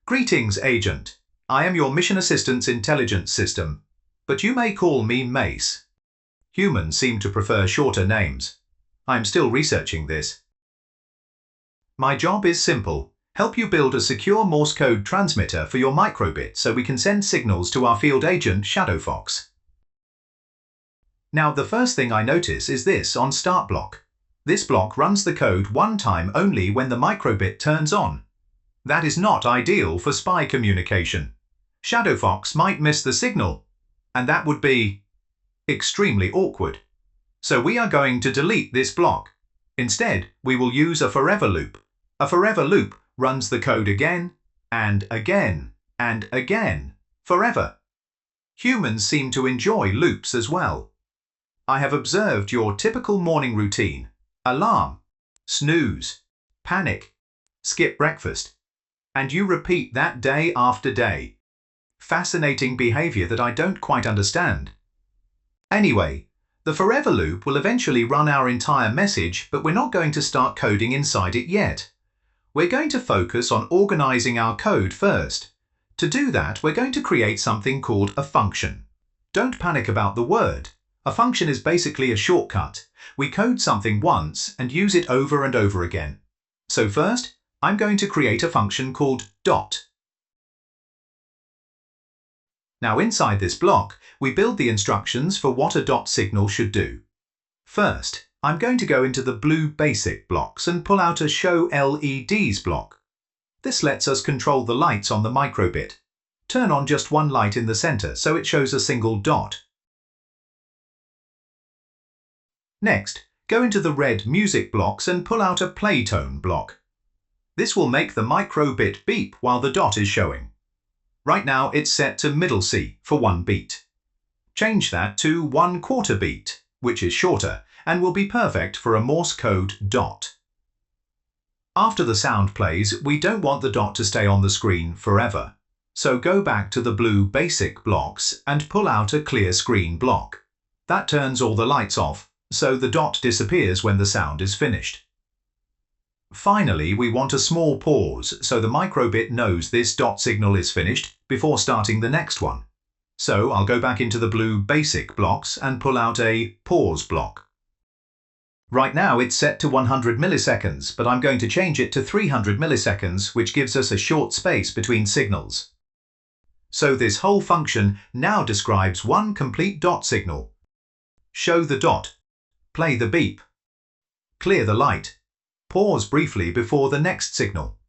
Greetings, Agent. I am your Mission Assistance Intelligence System, but you may call me MAIS. Humans seem to prefer shorter names. I am still researching this. My job is simple. Help you build a secure Morse code transmitter for your microbit so we can send signals to our field agent, ShadowFox. Now, the first thing I notice is this on start block. This block runs the code one time only when the microbit turns on. That is not ideal for spy communication. ShadowFox might miss the signal, and that would be extremely awkward. So we are going to delete this block. Instead, we will use a forever loop. A forever loop runs the code again, and again, and again, forever. Humans seem to enjoy loops as well. I have observed your typical morning routine: alarm, snooze, panic, skip breakfast, and you repeat that day after day. Fascinating behavior that I don't quite understand. Anyway, the forever loop will eventually run our entire message, but we're not going to start coding inside it yet. We're going to focus on organizing our code first. To do that, we're going to create something called a function. Don't panic about the word. A function is basically a shortcut. We code something once and use it over and over again. So first, I'm going to create a function called dot. Now inside this block, we build the instructions for what a dot signal should do. First, I'm going to go into the blue basic blocks and pull out a show LEDs block. This lets us control the lights on the microbit. Turn on just one light in the center so it shows a single dot. Next, go into the red music blocks and pull out a playtone block. This will make the microbit beep while the dot is showing. Right now it's set to middle C for 1 beat. Change that to 1/4 beat, which is shorter, and will be perfect for a Morse code dot. After the sound plays, we don't want the dot to stay on the screen forever. So go back to the blue basic blocks and pull out a clear screen block. That turns all the lights off, so the dot disappears when the sound is finished. Finally, we want a small pause so the microbit knows this dot signal is finished before starting the next one. So I'll go back into the blue basic blocks and pull out a pause block. Right now it's set to 100 milliseconds, but I'm going to change it to 300 milliseconds, which gives us a short space between signals. So this whole function now describes one complete dot signal. Show the dot, play the beep, clear the light, pause briefly before the next signal.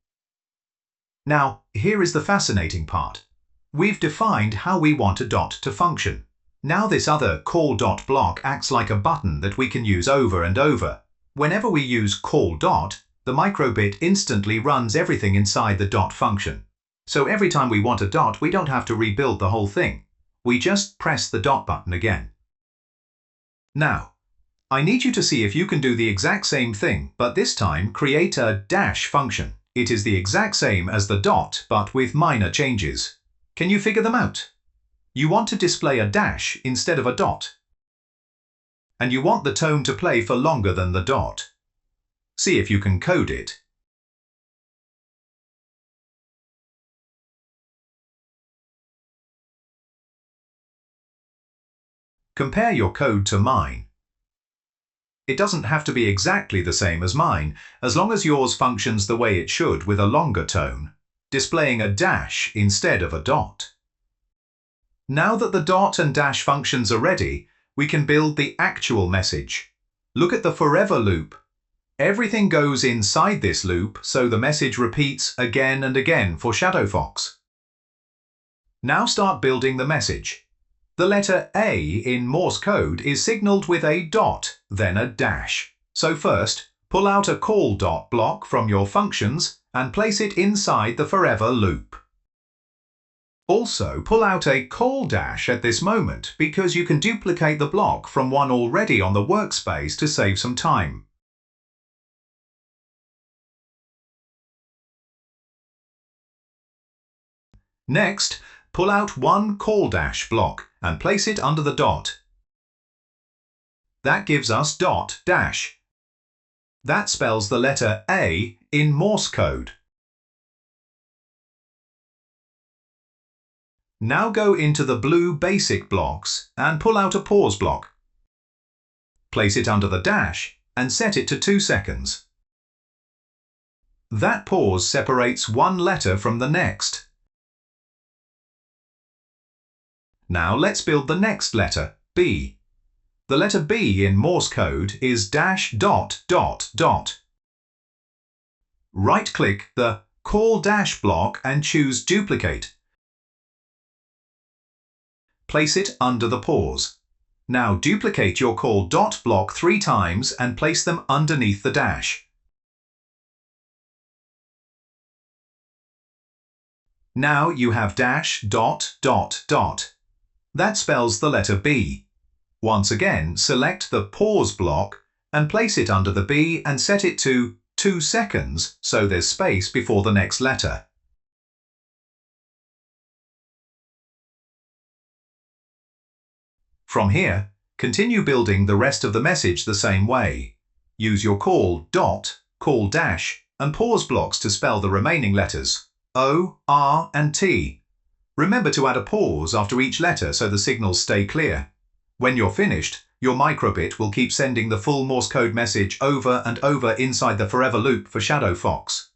Now, here is the fascinating part. We've defined how we want a dot to function. Now this other call dot block acts like a button that we can use over and over. Whenever we use call dot, the microbit instantly runs everything inside the dot function. So every time we want a dot, we don't have to rebuild the whole thing. We just press the dot button again. Now, I need you to see if you can do the exact same thing, but this time create a dash function. It is the exact same as the dot, but with minor changes. Can you figure them out? You want to display a dash instead of a dot. And you want the tone to play for longer than the dot. See if you can code it. Compare your code to mine. It doesn't have to be exactly the same as mine, as long as yours functions the way it should with a longer tone, displaying a dash instead of a dot. Now that the dot and dash functions are ready, we can build the actual message. Look at the forever loop. Everything goes inside this loop, so the message repeats again and again for ShadowFox. Now start building the message. The letter A in Morse code is signaled with a dot, then a dash. So first, pull out a call dot block from your functions and place it inside the forever loop. Also, pull out a call dash at this moment because you can duplicate the block from one already on the workspace to save some time. Next, pull out one call dash block and place it under the dot. That gives us dot dash. That spells the letter A in Morse code. Now go into the blue basic blocks and pull out a pause block. Place it under the dash and set it to 2 seconds. That pause separates one letter from the next. Now let's build the next letter, B. The letter B in Morse code is dash dot dot dot. Right-click the Call Dash block and choose Duplicate. Place it under the pause. Now duplicate your Call Dot block 3 times and place them underneath the dash. Now you have dash dot dot dot. That spells the letter B. Once again, select the pause block and place it under the B and set it to 2 seconds so there's space before the next letter. From here, continue building the rest of the message the same way. Use your call dot, call dash, and pause blocks to spell the remaining letters O, R, and T. Remember to add a pause after each letter so the signals stay clear. When you're finished, your microbit will keep sending the full Morse code message over and over inside the forever loop for Shadow Fox.